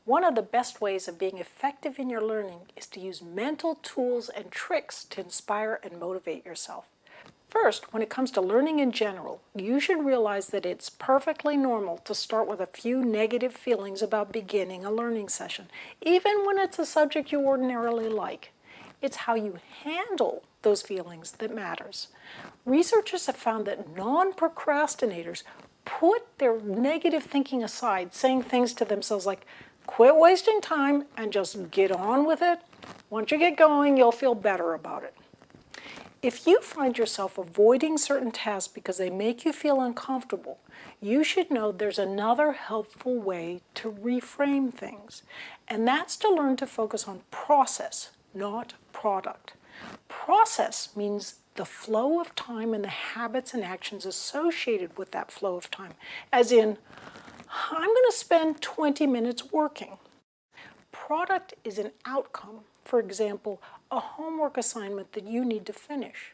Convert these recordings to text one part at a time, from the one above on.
One of the best ways of being effective in your learning is to use mental tools and tricks to inspire and motivate yourself. First, when it comes to learning in general, you should realize that it's perfectly normal to start with a few negative feelings about beginning a learning session, even when it's a subject you ordinarily like. It's how you handle those feelings that matters. Researchers have found that non-procrastinators put their negative thinking aside, saying things to themselves like, quit wasting time and just get on with it. Once you get going, you'll feel better about it. If you find yourself avoiding certain tasks because they make you feel uncomfortable, you should know there's another helpful way to reframe things, and that's to learn to focus on process, not product. Process means the flow of time and the habits and actions associated with that flow of time, as in, I'm going to spend 20 minutes working. Product is an outcome, for example, a homework assignment that you need to finish.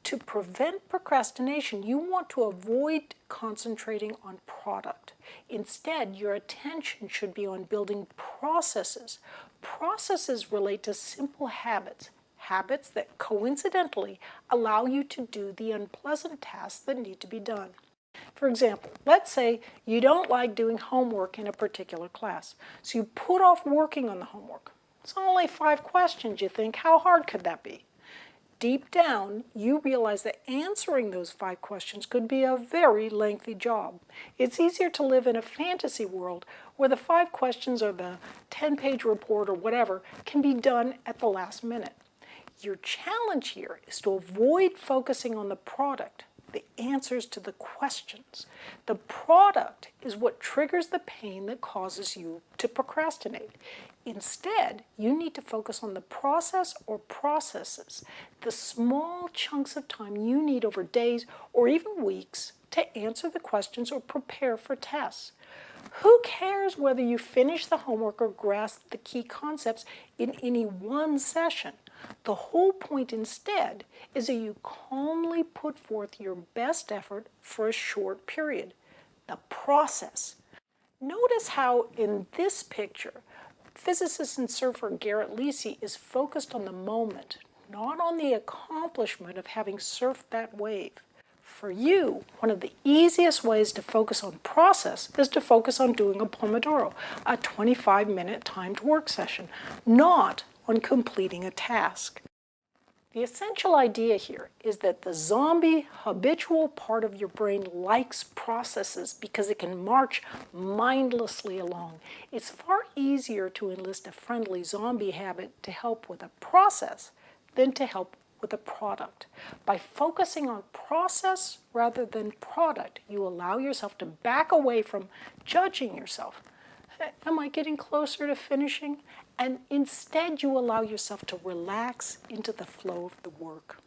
To prevent procrastination, you want to avoid concentrating on product. Instead, your attention should be on building processes. Processes relate to simple habits, habits that coincidentally allow you to do the unpleasant tasks that need to be done. For example, let's say you don't like doing homework in a particular class, so you put off working on the homework. It's only 5 questions, you think. How hard could that be? Deep down, you realize that answering those 5 questions could be a very lengthy job. It's easier to live in a fantasy world where the 5 questions or the 10-page report or whatever can be done at the last minute. Your challenge here is to avoid focusing on the product, the answers to the questions. The product is what triggers the pain that causes you to procrastinate. Instead, you need to focus on the process or processes, the small chunks of time you need over days or even weeks to answer the questions or prepare for tests. Who cares whether you finish the homework or grasp the key concepts in any one session? The whole point instead is that you calmly put forth your best effort for a short period. The process. Notice how in this picture, physicist and surfer Garrett Lisi is focused on the moment, not on the accomplishment of having surfed that wave. For you, one of the easiest ways to focus on process is to focus on doing a Pomodoro, a 25-minute timed work session, not on completing a task. The essential idea here is that the zombie habitual part of your brain likes processes because it can march mindlessly along. It's far easier to enlist a friendly zombie habit to help with a process than to help with a product. By focusing on process rather than product, you allow yourself to back away from judging yourself. Am I getting closer to finishing? And instead you allow yourself to relax into the flow of the work.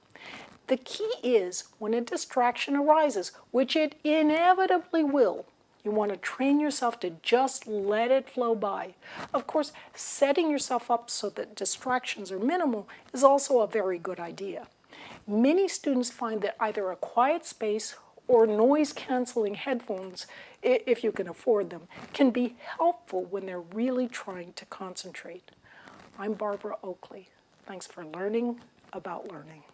The key is when a distraction arises, which it inevitably will, you want to train yourself to just let it flow by. Of course, setting yourself up so that distractions are minimal is also a very good idea. Many students find that either a quiet space or noise-canceling headphones, if you can afford them, can be helpful when they're really trying to concentrate. I'm Barbara Oakley. Thanks for learning about learning.